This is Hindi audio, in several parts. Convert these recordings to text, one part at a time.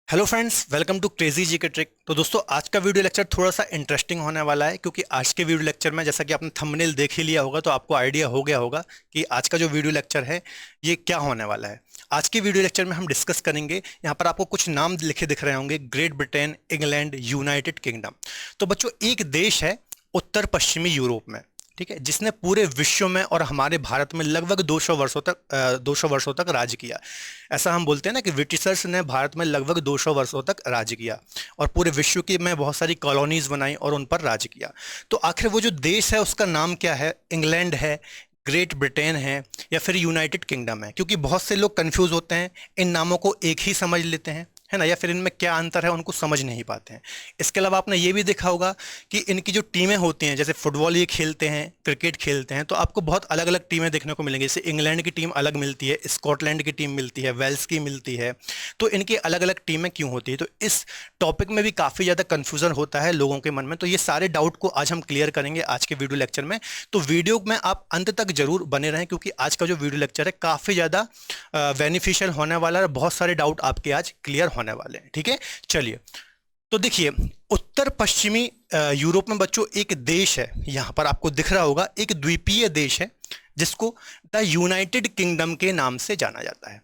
Hello friends, welcome to crazy G K trick. तो दोस्तों, आज का वीडियो लेक्चर थोड़ा सा इंटरेस्टिंग होने वाला है, क्योंकि आज के वीडियो लेक्चर में जैसा कि आपने थंबनेल देख ही लिया होगा तो आपको आइडिया हो गया होगा कि आज का जो वीडियो लेक्चर है ये क्या होने वाला है। आज के वीडियो लेक्चर में हम डिस्कस करेंगे, यहाँ पर आपको कुछ नाम लिखे दिख रहे होंगे: great Britain, England, United kingdom. तो बच्चों, एक देश है उत्तर पश्चिमी यूरोप में, ठीक है, जिसने पूरे विश्व में और हमारे भारत में लगभग 200 वर्षों तक राज किया। ऐसा हम बोलते हैं ना कि ब्रिटिशर्स ने भारत में लगभग 200 वर्षों तक राज किया और पूरे विश्व की में बहुत सारी कॉलोनीज बनाई और उन पर राज किया। तो आखिर वो जो देश है उसका नाम क्या है? इंग्लैंड है, ग्रेट ब्रिटेन है, या फिर यूनाइटेड किंगडम है? क्योंकि बहुत से लोग कंफ्यूज होते हैं, इन नामों को एक ही समझ लेते हैं, है ना, या फिर इनमें क्या अंतर है उनको समझ नहीं पाते हैं। इसके अलावा आपने ये भी देखा होगा कि इनकी जो टीमें होती हैं, जैसे फुटबॉल ये खेलते हैं, क्रिकेट खेलते हैं, तो आपको बहुत अलग अलग टीमें देखने को मिलेंगी। जैसे इंग्लैंड की टीम अलग मिलती है, स्कॉटलैंड की टीम मिलती है, वेल्स की मिलती है। तो इनकी अलग अलग टीमें क्यों होती है? तो इस टॉपिक में भी काफ़ी ज़्यादा कन्फ्यूजन होता है लोगों के मन में। तो ये सारे डाउट को आज हम क्लियर करेंगे आज के वीडियो लेक्चर में। तो वीडियो में आप अंत तक जरूर बने रहें, क्योंकि आज का जो वीडियो लेक्चर है काफ़ी ज़्यादा बेनिफिशियल होने वाला है। बहुत सारे डाउट आपके आज क्लियर होने वाले हैं, ठीक है। चलिए, तो देखिए, उत्तर पश्चिमी यूरोप में बच्चों एक देश है, यहां पर आपको दिख रहा होगा, एक द्वीपीय देश है जिसको द यूनाइटेड किंगडम के नाम से जाना जाता है।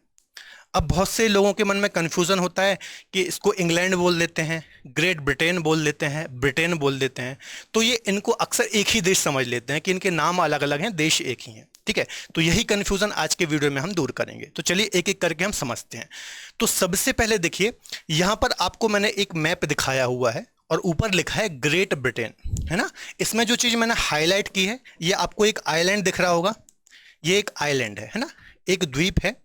अब बहुत से लोगों के मन में कंफ्यूजन होता है कि इसको इंग्लैंड बोल देते हैं, ग्रेट ब्रिटेन बोल देते हैं, ब्रिटेन बोल देते हैं। तो ये इनको अक्सर एक ही देश समझ लेते हैं कि इनके नाम अलग अलग हैं, देश एक ही हैं, ठीक है। तो यही कंफ्यूजन आज के वीडियो में हम दूर करेंगे। तो चलिए एक एक करके हम समझते हैं। तो सबसे पहले देखिए, यहाँ पर आपको मैंने एक मैप दिखाया हुआ है और ऊपर लिखा है ग्रेट ब्रिटेन, है ना। इसमें जो चीज़ मैंने हाईलाइट की है, ये आपको एक आइलैंड दिख रहा होगा। ये एक आइलैंड है ना, एक द्वीप है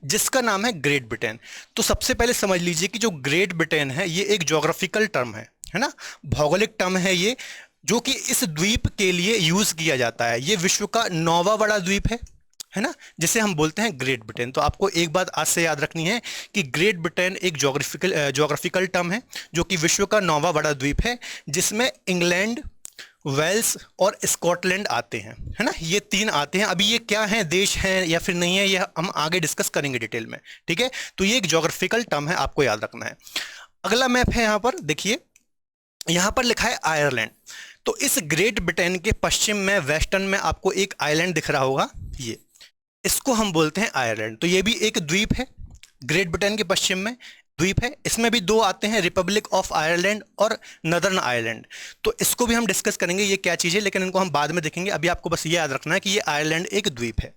जिसका नाम है ग्रेट ब्रिटेन। तो सबसे पहले समझ लीजिए कि जो ग्रेट ब्रिटेन है ये एक ज्योग्राफिकल टर्म है ना, भौगोलिक टर्म है ये, जो कि इस द्वीप के लिए यूज किया जाता है। ये विश्व का 9वां बड़ा द्वीप है ना, जिसे हम बोलते हैं ग्रेट ब्रिटेन। तो आपको एक बात आज से याद रखनी है कि ग्रेट ब्रिटेन एक ज्योग्राफिकल टर्म है, जो कि विश्व का 9वां बड़ा द्वीप है, जिसमें इंग्लैंड, वेल्स और स्कॉटलैंड आते हैं, है ना। ये तीन आते हैं। अभी ये क्या है, देश हैं या फिर नहीं है, ये हम आगे डिस्कस करेंगे डिटेल में, ठीक है। तो ये एक ज्योग्राफिकल टर्म है, आपको याद रखना है। अगला मैप है, यहाँ पर देखिए, यहाँ पर लिखा है आयरलैंड। तो इस ग्रेट ब्रिटेन के पश्चिम में, वेस्टर्न में आपको एक आइलैंड दिख रहा होगा, ये, इसको हम बोलते हैं आयरलैंड। तो ये भी एक द्वीप है, ग्रेट ब्रिटेन के पश्चिम में द्वीप है। इसमें भी दो आते हैं, रिपब्लिक ऑफ आयरलैंड और नदर्न आयरलैंड। तो इसको भी हम डिस्कस करेंगे, ये क्या चीज़ है, लेकिन इनको हम बाद में देखेंगे। अभी आपको बस ये याद रखना है कि ये आयरलैंड एक द्वीप है।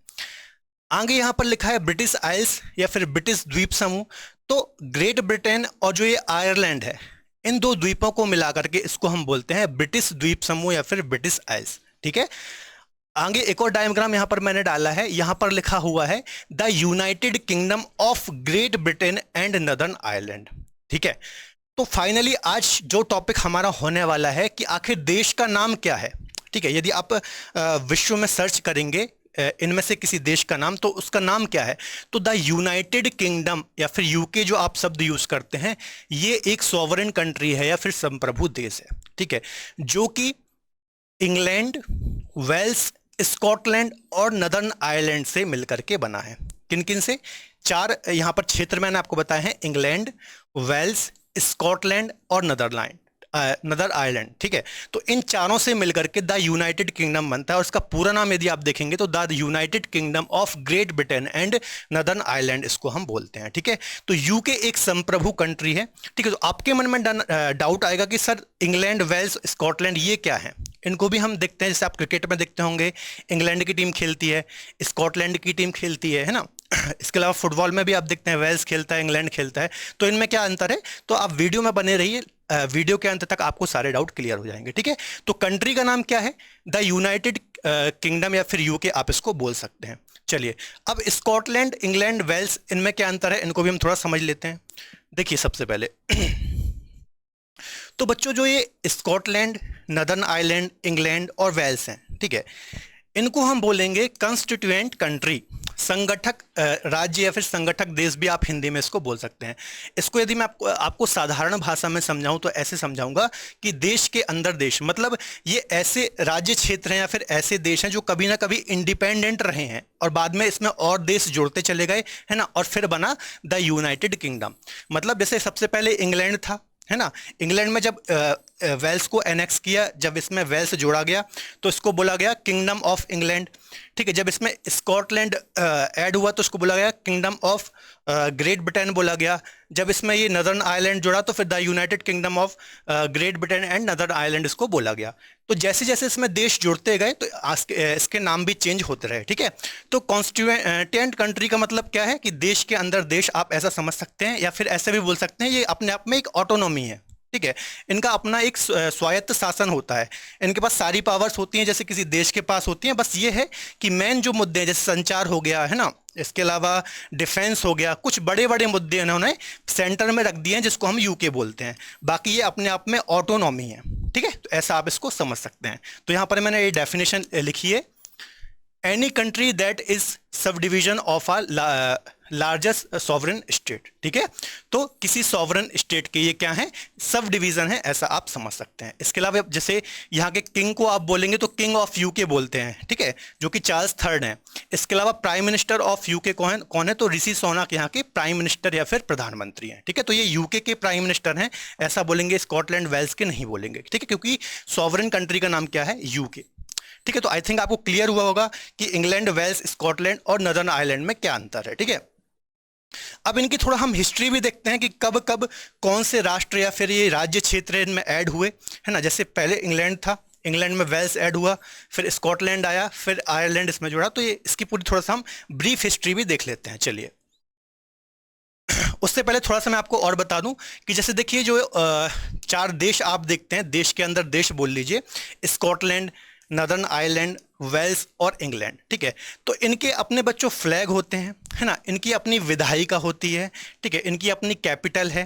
आगे यहाँ पर लिखा है ब्रिटिश आइल्स या फिर ब्रिटिश द्वीप समूह। तो ग्रेट ब्रिटेन और जो ये आयरलैंड है, इन दो द्वीपों को मिलाकर के इसको हम बोलते हैं ब्रिटिश द्वीप समूह या फिर ब्रिटिश आइल्स, ठीक है। आगे एक और डायग्राम यहां पर मैंने डाला है, यहां पर लिखा हुआ है the United kingdom of great Britain and northern Ireland, ठीक है। तो फाइनली आज जो टॉपिक हमारा होने वाला है कि आखिर देश का नाम क्या है, ठीक है। यदि आप विश्व में सर्च करेंगे इनमें से किसी देश का नाम, तो उसका नाम क्या है? तो द यूनाइटेड किंगडम या फिर यूके जो आप शब्द यूज करते हैं, ये एक सॉवरेन कंट्री है या फिर संप्रभु देश है, ठीक है, जो कि इंग्लैंड, वेल्स, स्कॉटलैंड और नदर्न आयरलैंड से मिलकर के बना है। किन किन से? चार यहां पर क्षेत्र मैंने आपको बताए हैं: इंग्लैंड, वेल्स, स्कॉटलैंड और नदर आयरलैंड, ठीक है। तो इन चारों से मिलकर के द यूनाइटेड किंगडम बनता है, और इसका पूरा नाम यदि आप देखेंगे तो the United kingdom of great Britain and northern Ireland इसको हम बोलते हैं, ठीक है। तो यूके एक संप्रभु कंट्री है, ठीक है। तो आपके मन में डाउट आएगा कि सर इंग्लैंड, वेल्स, स्कॉटलैंड ये क्या है? इनको भी हम देखते हैं, जैसे आप क्रिकेट में देखते होंगे, इंग्लैंड की टीम खेलती है, स्कॉटलैंड की टीम खेलती है ना। इसके अलावा फुटबॉल में भी आप देखते हैं, वेल्स खेलता है, इंग्लैंड खेलता है। तो इनमें क्या अंतर है? तो आप वीडियो में बने रहिए, वीडियो के अंत तक आपको सारे डाउट क्लियर हो जाएंगे, ठीक है। तो कंट्री का नाम क्या है? द यूनाइटेड किंगडम या फिर यूके आप इसको बोल सकते हैं। चलिए, अब स्कॉटलैंड, इंग्लैंड, वेल्स, इनमें क्या अंतर है, इनको भी हम थोड़ा समझ लेते हैं। देखिए, सबसे पहले तो बच्चों, जो ये स्कॉटलैंड, नदर्न आयरलैंड, इंग्लैंड और वेल्स हैं, ठीक है, इनको हम बोलेंगे कंस्टिट्यूएंट कंट्री, संगठक राज्य या फिर संगठक देश भी आप हिंदी में इसको बोल सकते हैं। इसको यदि मैं आपको साधारण भाषा में समझाऊं तो ऐसे समझाऊंगा कि देश के अंदर देश, मतलब ये ऐसे राज्य क्षेत्र हैं या फिर ऐसे देश हैं जो कभी ना कभी इंडिपेंडेंट रहे हैं और बाद में इसमें और देश जुड़ते चले गए, है ना, और फिर बना द यूनाइटेड किंगडम। मतलब जैसे सबसे पहले इंग्लैंड था, है ना, इंग्लैंड में जब वेल्स को एनेक्स किया, जब इसमें वेल्स जोड़ा गया तो इसको बोला गया किंगडम ऑफ इंग्लैंड। ठीक है, जब इसमें स्कॉटलैंड ऐड हुआ तो इसको बोला गया किंगडम ऑफ ग्रेट ब्रिटेन बोला गया। जब इसमें ये नदर्न आयरलैंड जुड़ा तो फिर the United kingdom of great Britain and northern Ireland इसको बोला गया। तो जैसे जैसे इसमें देश जुड़ते गए तो इसके नाम भी चेंज होते रहे। ठीक है, तो कॉन्स्टिट्यूएंट कंट्री का मतलब क्या है कि देश के अंदर देश, आप ऐसा समझ सकते हैं, या फिर ऐसे भी बोल सकते हैं ये अपने आप में एक ऑटोनॉमी है। ठीक है, इनका अपना एक स्वायत्त शासन होता है, इनके पास सारी पावर्स होती हैं जैसे किसी देश के पास होती हैं। बस ये है कि मेन जो मुद्दे हैं जैसे संचार हो गया, है ना, इसके अलावा डिफेंस हो गया, कुछ बड़े बड़े मुद्दे इन्होंने सेंटर में रख दिए हैं जिसको हम यूके बोलते हैं। बाकी ये अपने आप में ऑटोनॉमी है। ठीक है, तो ऐसा आप इसको समझ सकते हैं। तो यहाँ पर मैंने ये डेफिनेशन लिखी है, any country that is subdivision of a largest sovereign state. ठीक है, तो किसी सॉवरेन स्टेट के ये क्या है, सब डिवीजन है, ऐसा आप समझ सकते हैं। इसके अलावा जैसे यहाँ के किंग को आप बोलेंगे तो किंग ऑफ यूके बोलते हैं, ठीक है, जो कि चार्ल्स थर्ड हैं। इसके अलावा प्राइम मिनिस्टर ऑफ यूके कौन है, तो ऋषि सुनक यहाँ के प्राइम मिनिस्टर या फिर प्रधानमंत्री हैं। ठीक है, तो ये यूके के प्राइम मिनिस्टर हैं, ऐसा बोलेंगे, स्कॉटलैंड वेल्स के नहीं बोलेंगे। ठीक है, क्योंकि सॉवरेन कंट्री का नाम क्या है, यूके। ठीक है, तो आई थिंक आपको क्लियर हुआ होगा कि इंग्लैंड, वेल्स, स्कॉटलैंड और नदर्न आयरलैंड में क्या अंतर है। ठीक है, अब इनकी थोड़ा हम हिस्ट्री भी देखते हैं कि कब कब कौन से राष्ट्र या फिर ये राज्य क्षेत्र इनमें ऐड हुए, है ना। जैसे पहले इंग्लैंड था, इंग्लैंड में वेल्स ऐड हुआ, फिर स्कॉटलैंड आया, फिर आयरलैंड इसमें जुड़ा। तो ये इसकी पूरी थोड़ा सा हम ब्रीफ हिस्ट्री भी देख लेते हैं। चलिए, उससे पहले थोड़ा सा मैं आपको और बता दूं कि जैसे देखिए जो चार देश आप देखते हैं, देश के अंदर देश बोल लीजिए, स्कॉटलैंड, नदर्न आयरलैंड, वेल्स और इंग्लैंड। ठीक है, तो इनके अपने बच्चों फ्लैग होते हैं, है ना, इनकी अपनी विधायिका होती है। ठीक है, इनकी अपनी कैपिटल है।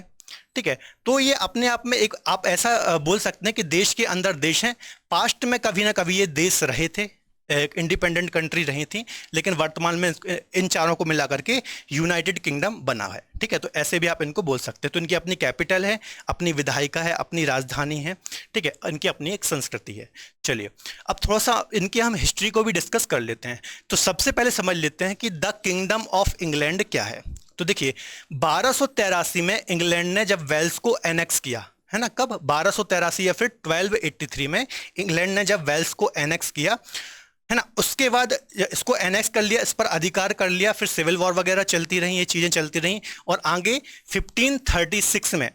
ठीक है, तो ये अपने आप में एक, आप ऐसा बोल सकते हैं कि देश के अंदर देश हैं। पास्ट में कभी ना कभी ये देश रहे थे, एक इंडिपेंडेंट कंट्री रही थी, लेकिन वर्तमान में इन चारों को मिला करके यूनाइटेड किंगडम बना है। ठीक है, तो ऐसे भी आप इनको बोल सकते हैं। तो इनकी अपनी कैपिटल है, अपनी विधायिका है, अपनी राजधानी है। ठीक है, इनकी अपनी एक संस्कृति है। चलिए, अब थोड़ा सा इनकी हम हिस्ट्री को भी डिस्कस कर लेते हैं। तो सबसे पहले समझ लेते हैं कि द किंगडम ऑफ इंग्लैंड क्या है। तो देखिए, 1283 में इंग्लैंड ने जब वेल्स को एनेक्स किया, है ना, कब, 1283 या फिर 1283 में इंग्लैंड ने जब वेल्स को एनेक्स किया, है ना, उसके बाद इसको एनेक्स कर लिया, इस पर अधिकार कर लिया, फिर सिविल वॉर वगैरह चलती रही, ये चीज़ें चलती रहीं, और आगे 1536 में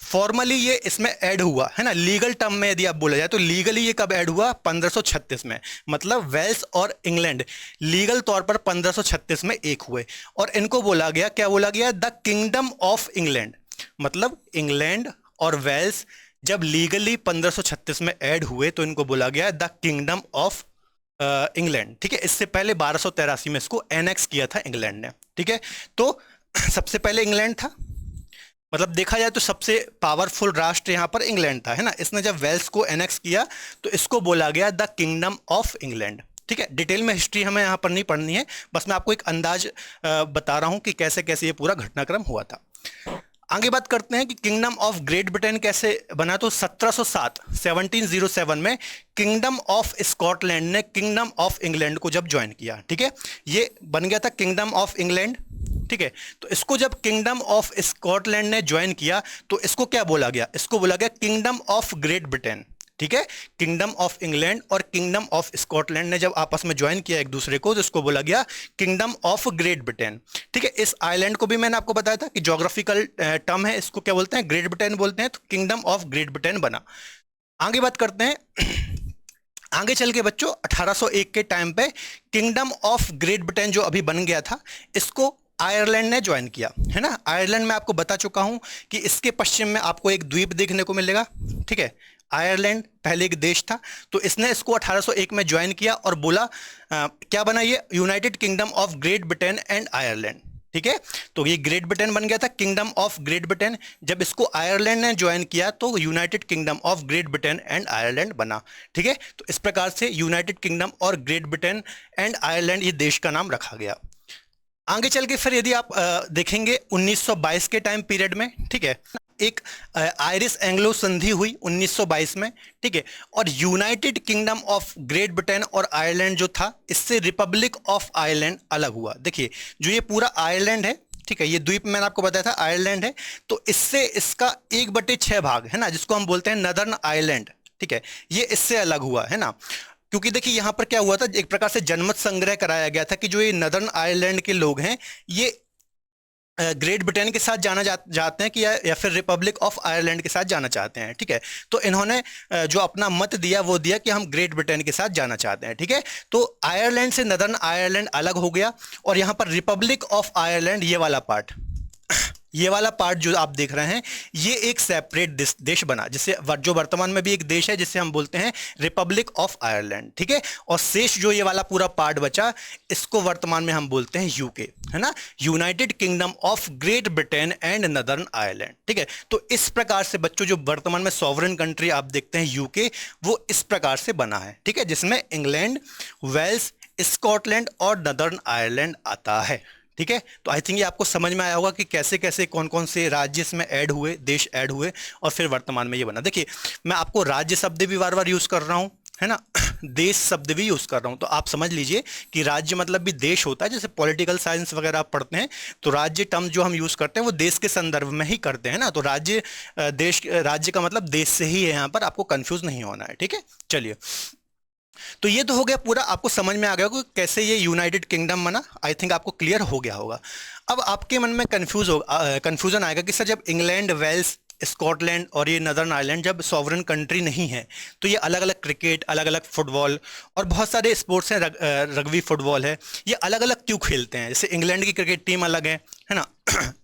फॉर्मली ये इसमें ऐड हुआ, है ना। लीगल टर्म में यदि आप बोला जाए तो लीगली ये कब ऐड हुआ, 1536 में। मतलब वेल्स और इंग्लैंड लीगल तौर पर 1536 में एक हुए, और इनको बोला गया, क्या बोला गया, द किंगडम ऑफ इंग्लैंड। मतलब इंग्लैंड और वेल्स जब लीगली 1536 में ऐड हुए तो इनको बोला गया द किंगडम ऑफ इंग्लैंड। ठीक है, इससे पहले 1283 में इसको एनेक्स किया था इंग्लैंड ने। ठीक है, तो सबसे पहले इंग्लैंड था, मतलब देखा जाए तो सबसे पावरफुल राष्ट्र यहाँ पर इंग्लैंड था, है ना। इसने जब वेल्स को एनेक्स किया तो इसको बोला गया द किंगडम ऑफ इंग्लैंड। ठीक है, डिटेल में हिस्ट्री हमें यहाँ पर नहीं पढ़नी है, बस मैं आपको एक अंदाज बता रहा हूँ कि कैसे कैसे ये पूरा घटनाक्रम हुआ था। आगे बात करते हैं कि किंगडम ऑफ ग्रेट ब्रिटेन कैसे बना। तो 1707 में किंगडम ऑफ स्कॉटलैंड ने किंगडम ऑफ इंग्लैंड को जब ज्वाइन किया, ठीक है, ये बन गया था किंगडम ऑफ इंग्लैंड। ठीक है, तो इसको जब किंगडम ऑफ स्कॉटलैंड ने ज्वाइन किया तो इसको क्या बोला गया, इसको बोला गया किंगडम ऑफ ग्रेट ब्रिटेन। ठीक है, किंगडम ऑफ इंग्लैंड और किंगडम ऑफ स्कॉटलैंड ने जब आपस में ज्वाइन किया एक दूसरे को तो इसको बोला गया किंगडम ऑफ ग्रेट ब्रिटेन। ठीक है, इस आइलैंड को भी मैंने आपको बताया था कि ज्योग्राफिकल टर्म है, इसको क्या बोलते हैं, ग्रेट ब्रिटेन बोलते हैं। तो किंगडम ऑफ ग्रेट ब्रिटेन बना। आगे बात करते हैं, आगे चल के बच्चों 1801 के टाइम पे किंगडम ऑफ ग्रेट ब्रिटेन जो अभी बन गया था इसको आयरलैंड ने ज्वाइन किया, है ना। आयरलैंड में आपको बता चुका हूं कि इसके पश्चिम में आपको एक द्वीप देखने को मिलेगा। ठीक है, आयरलैंड पहले एक देश था, तो इसने इसको 1801 में ज्वाइन किया और बोला क्या बना ये, United kingdom of great Britain and Ireland. ठीक है, तो इसको 1801 में ज्वाइन किया और बोला क्या बना ये, United kingdom of great Britain and Ireland. ठीक है। तो ये ग्रेट ब्रिटेन बन गया था, किंगडम ऑफ ग्रेट ब्रिटेन। जब इसको आयरलैंड ने ज्वाइन किया तो United kingdom of great Britain and Ireland बना। ठीक है, तो इस प्रकार से यूनाइटेड किंगडम और ग्रेट ब्रिटेन एंड आयरलैंड ये देश का नाम रखा गया। आगे चल के फिर यदि आप देखेंगे 1922 के टाइम पीरियड में, ठीक है, एक आयरिश एंग्लो संधि हुई 1922 में। ठीक है, और United kingdom of great Britain और आयरलैंड जो था, इससे रिपब्लिक ऑफ आयरलैंड अलग हुआ। देखिए, जो ये पूरा आयरलैंड है, ठीक है, ये द्वीप मैंने आपको बताया था आयरलैंड है, तो इससे इसका 1/6 भाग है ना, जिसको हम बोलते हैं नदर्न आयरलैंड, ठीक है, ये इससे अलग हुआ है ना। क्योंकि देखिए यहां पर क्या हुआ था, एक प्रकार से जनमत संग्रह कराया गया था कि जो ये नदर्न आयरलैंड के लोग हैं, ये ग्रेट ब्रिटेन के साथ जाना चाहते हैं कि या फिर रिपब्लिक ऑफ आयरलैंड के साथ जाना चाहते हैं। ठीक है, तो इन्होंने जो अपना मत दिया वो दिया कि हम ग्रेट ब्रिटेन के साथ जाना चाहते हैं। ठीक है, तो आयरलैंड से नदर्न आयरलैंड अलग हो गया, और यहां पर रिपब्लिक ऑफ आयरलैंड ये वाला पार्ट, ये वाला पार्ट जो आप देख रहे हैं, ये एक सेपरेट देश बना, जिसे जो वर्तमान में भी एक देश है, जिसे हम बोलते हैं रिपब्लिक ऑफ आयरलैंड। ठीक है, और शेष जो ये वाला पूरा पार्ट बचा, इसको वर्तमान में हम बोलते हैं यूके, है ना, United kingdom of great Britain and northern Ireland. ठीक है, तो इस प्रकार से बच्चों जो वर्तमान में सॉवरेन कंट्री आप देखते हैं यूके, वो इस प्रकार से बना है। ठीक है, जिसमें इंग्लैंड, वेल्स, स्कॉटलैंड और नदर्न आयरलैंड आता है। ठीक है, तो आई थिंक ये आपको समझ में आया होगा कि कैसे कैसे कौन कौन से राज्य इसमें ऐड हुए, देश ऐड हुए, और फिर वर्तमान में ये बना। देखिए, मैं आपको राज्य शब्द भी बार बार यूज कर रहा हूं, है ना, देश शब्द भी यूज कर रहा हूं, तो आप समझ लीजिए कि राज्य मतलब भी देश होता है। जैसे पॉलिटिकल साइंस वगैरह आप पढ़ते हैं, तो राज्य टर्म जो हम यूज करते हैं वो देश के संदर्भ में ही करते हैं ना, तो राज्य देश, राज्य का मतलब देश से ही है, यहां पर आपको कंफ्यूज नहीं होना है। ठीक है, चलिए, तो ये तो हो गया पूरा, आपको समझ में आ गया कि कैसे ये यूनाइटेड किंगडम बना। आई थिंक आपको क्लियर हो गया होगा। अब आपके मन में कंफ्यूजन आएगा कि सर, जब इंग्लैंड, वेल्स, स्कॉटलैंड और ये नदर्न आयरलैंड जब सॉवरेन कंट्री नहीं है, तो ये अलग अलग क्रिकेट, अलग अलग फुटबॉल और बहुत सारे स्पोर्ट्स हैं, रग्बी फुटबॉल है, ये अलग अलग क्यों खेलते हैं? जैसे इंग्लैंड की क्रिकेट टीम अलग है ना,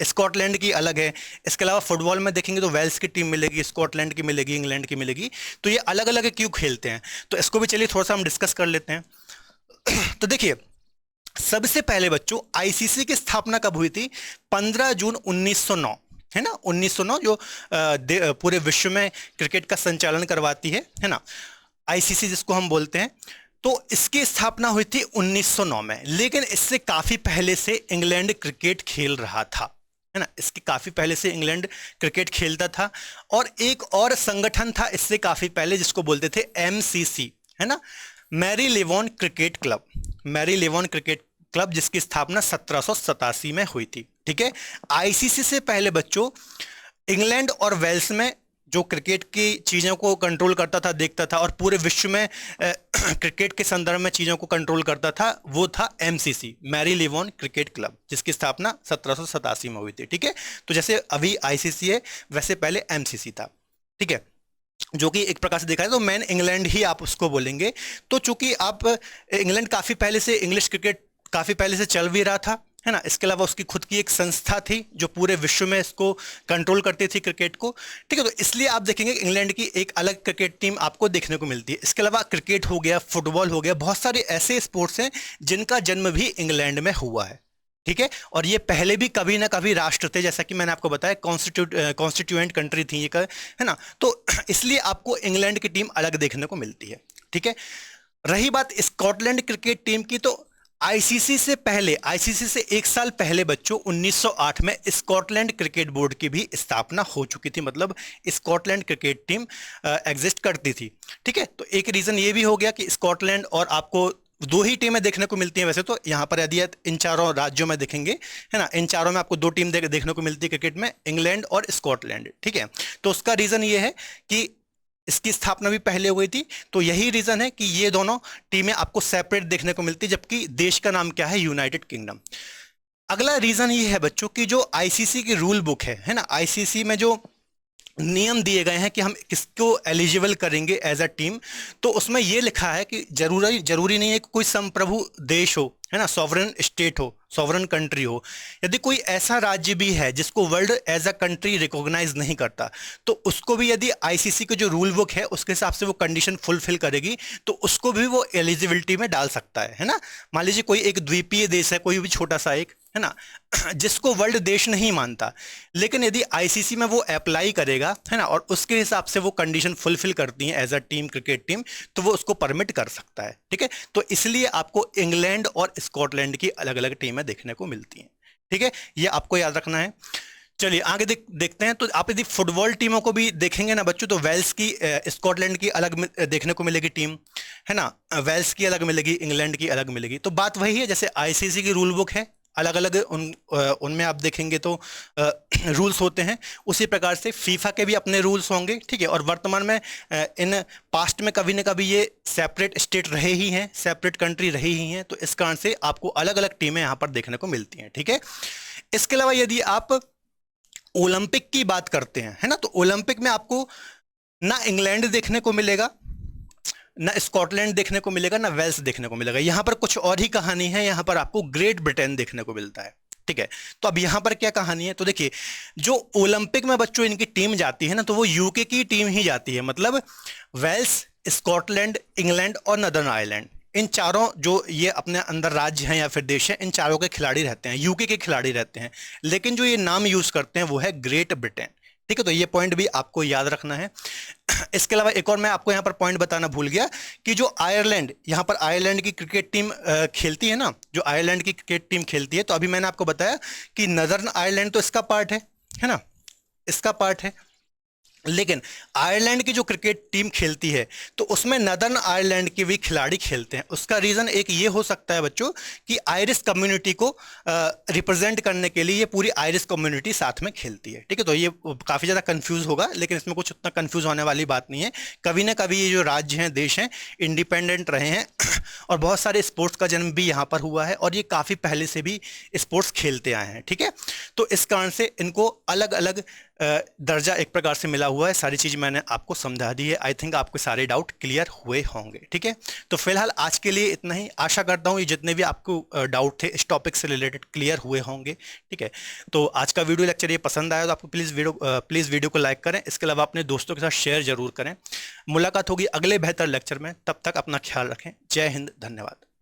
स्कॉटलैंड की अलग है। इसके अलावा फुटबॉल में देखेंगे तो वेल्स की टीम मिलेगी, स्कॉटलैंड की मिलेगी, इंग्लैंड की मिलेगी, तो ये अलग अलग क्यों खेलते हैं? तो इसको भी चलिए थोड़ा सा हम डिस्कस कर लेते हैं। तो देखिए, सबसे पहले बच्चों आईसीसी की स्थापना कब हुई थी? 15 जून 1909, है ना, 1909, जो पूरे विश्व में क्रिकेट का संचालन करवाती है ना, आईसीसी जिसको हम बोलते हैं। तो इसकी स्थापना हुई थी 1909 में, लेकिन इससे काफी पहले से इंग्लैंड क्रिकेट खेल रहा था, है ना, इसके काफी पहले से इंग्लैंड क्रिकेट खेलता था। और एक और संगठन था इससे काफी पहले, जिसको बोलते थे एमसीसी, है ना, Marylebone cricket club, Marylebone cricket club, जिसकी स्थापना 1787 में हुई थी। ठीक है, आईसीसी से पहले बच्चों इंग्लैंड और वेल्स में जो क्रिकेट की चीज़ों को कंट्रोल करता था, देखता था, और पूरे विश्व में क्रिकेट के संदर्भ में चीज़ों को कंट्रोल करता था, वो था MCC, Marylebone cricket club, जिसकी स्थापना 1787 में हुई थी। ठीक है, तो जैसे अभी आईसीसी है, वैसे पहले एमसीसी था। ठीक है, जो कि एक प्रकार से देखा है तो मैन इंग्लैंड ही आप उसको बोलेंगे। तो चूंकि आप इंग्लैंड काफ़ी पहले से, इंग्लिश क्रिकेट काफ़ी पहले से चल भी रहा था, है ना, इसके अलावा उसकी खुद की एक संस्था थी जो पूरे विश्व में इसको कंट्रोल करती थी क्रिकेट को। ठीक है, तो इसलिए आप देखेंगे इंग्लैंड की एक अलग क्रिकेट टीम आपको देखने को मिलती है। इसके अलावा क्रिकेट हो गया, फुटबॉल हो गया, बहुत सारे ऐसे स्पोर्ट्स हैं जिनका जन्म भी इंग्लैंड में हुआ है। ठीक है, और ये पहले भी कभी ना कभी राष्ट्र थे, जैसा कि मैंने आपको बताया, कॉन्स्टिट्यूएंट कंट्री थी ये, है ना, तो इसलिए आपको इंग्लैंड की टीम अलग देखने को मिलती है। ठीक है, रही बात स्कॉटलैंड क्रिकेट टीम की, तो आईसीसी से पहले, आईसीसी से एक साल पहले बच्चों 1908 में स्कॉटलैंड क्रिकेट बोर्ड की भी स्थापना हो चुकी थी, मतलब स्कॉटलैंड क्रिकेट टीम एग्जिस्ट करती थी। ठीक है, तो एक रीजन ये भी हो गया कि स्कॉटलैंड, और आपको दो ही टीमें देखने को मिलती हैं वैसे तो यहाँ पर, यदि इन चारों राज्यों में देखेंगे, है ना, इन चारों में आपको दो टीम देखने को मिलती है क्रिकेट में, इंग्लैंड और स्कॉटलैंड। ठीक है, तो उसका रीजन ये है कि इसकी स्थापना भी पहले हुई थी, तो यही रीजन है कि ये दोनों टीमें आपको सेपरेट देखने को मिलती, जबकि देश का नाम क्या है? United kingdom. अगला रीजन ये है बच्चों की जो आईसीसी की रूल बुक है ना, आईसीसी में जो नियम दिए गए हैं कि हम किसको एलिजिबल करेंगे एज अ टीम, तो उसमें यह लिखा है कि जरूरी नहीं है कि कोई संप्रभु देश हो, है ना, सॉवरेन स्टेट हो, सॉवरेन कंट्री हो। यदि कोई ऐसा राज्य भी है जिसको world as a country recognise नहीं करता, तो उसको भी यदि आईसीसी की जो रूल बुक है उसके हिसाब से वो कंडीशन फुलफिल करेगी, तो उसको भी वो एलिजिबिलिटी में डाल सकता है ना। मान लीजिए कोई एक द्वीपीय देश है, कोई भी छोटा सा एक, है ना, जिसको वर्ल्ड देश नहीं मानता, लेकिन यदि आईसीसी में वो अप्लाई करेगा, है ना, और उसके हिसाब से वो कंडीशन फुलफिल करती हैं as a team, cricket team, तो वो उसको परमिट कर सकता है। ठीक है, तो इसलिए आपको इंग्लैंड और स्कॉटलैंड की अलग अलग टीमें देखने को मिलती हैं। ठीक है, ये आपको याद रखना है। चलिए आगे देखते हैं। तो आप यदि फुटबॉल टीमों को भी देखेंगे ना बच्चों, तो वेल्स की, स्कॉटलैंड की अलग देखने को मिलेगी टीम, है ना, वेल्स की अलग मिलेगी, इंग्लैंड की अलग मिलेगी। तो बात वही है, जैसे आईसीसी की रूल बुक है अलग अलग, उनमें आप देखेंगे तो रूल्स होते हैं, उसी प्रकार से फीफा के भी अपने रूल्स होंगे। ठीक है, और वर्तमान में इन पास्ट में कभी न कभी ये सेपरेट स्टेट रहे ही हैं, सेपरेट कंट्री रही ही हैं, तो इस कारण से आपको अलग अलग टीमें यहाँ पर देखने को मिलती हैं। ठीक है, इसके अलावा यदि आप ओलंपिक की बात करते हैं, है ना, तो ओलंपिक में आपको ना इंग्लैंड देखने को मिलेगा, ना स्कॉटलैंड देखने को मिलेगा, ना वेल्स देखने को मिलेगा। यहां पर कुछ और ही कहानी है, यहां पर आपको ग्रेट ब्रिटेन देखने को मिलता है। ठीक है, तो अब यहां पर क्या कहानी है, तो देखिए, जो ओलंपिक में बच्चों इनकी टीम जाती है ना, तो वो यूके की टीम ही जाती है, मतलब वेल्स, स्कॉटलैंड, इंग्लैंड और नदर्न आयरलैंड, इन चारों जो ये अपने अंदर राज्य हैं या फिर देश हैं, इन चारों के खिलाड़ी रहते हैं, यूके के खिलाड़ी रहते हैं, लेकिन जो ये नाम यूज करते हैं वो है ग्रेट ब्रिटेन। ठीक है, तो ये पॉइंट भी आपको याद रखना है। इसके अलावा एक और मैं आपको यहाँ पर पॉइंट बताना भूल गया कि जो आयरलैंड, यहाँ पर आयरलैंड की क्रिकेट टीम खेलती है ना, जो आयरलैंड की क्रिकेट टीम खेलती है, तो अभी मैंने आपको बताया कि नदर्न आयरलैंड तो इसका पार्ट है ना, इसका पार्ट है, लेकिन आयरलैंड की जो क्रिकेट टीम खेलती है तो उसमें नदर्न आयरलैंड के भी खिलाड़ी खेलते हैं। उसका रीज़न एक ये हो सकता है बच्चों कि आयरिश कम्युनिटी को रिप्रेजेंट करने के लिए ये पूरी आयरिश कम्युनिटी साथ में खेलती है। ठीक है, तो ये काफ़ी ज़्यादा कंफ्यूज होगा, लेकिन इसमें कुछ उतना कंफ्यूज होने वाली बात नहीं है। कभी ना कभी ये जो राज्य हैं, देश हैं, इंडिपेंडेंट रहे हैं और बहुत सारे स्पोर्ट्स का जन्म भी यहाँ पर हुआ है और ये काफ़ी पहले से भी स्पोर्ट्स खेलते आए हैं। ठीक है, तो इस कारण से इनको अलग अलग दर्जा एक प्रकार से मिला हुआ है। सारी चीज़ मैंने आपको समझा दी है। आई थिंक आपके सारे डाउट क्लियर हुए होंगे। ठीक है, तो फिलहाल आज के लिए इतना ही। आशा करता हूँ ये जितने भी आपको डाउट थे इस टॉपिक से रिलेटेड क्लियर हुए होंगे। ठीक है, तो आज का वीडियो लेक्चर ये पसंद आया तो आपको प्लीज़ वीडियो को लाइक करें। इसके अलावा अपने दोस्तों के साथ शेयर जरूर करें। मुलाकात होगी अगले बेहतर लेक्चर में, तब तक अपना ख्याल रखें। जय हिंद, धन्यवाद।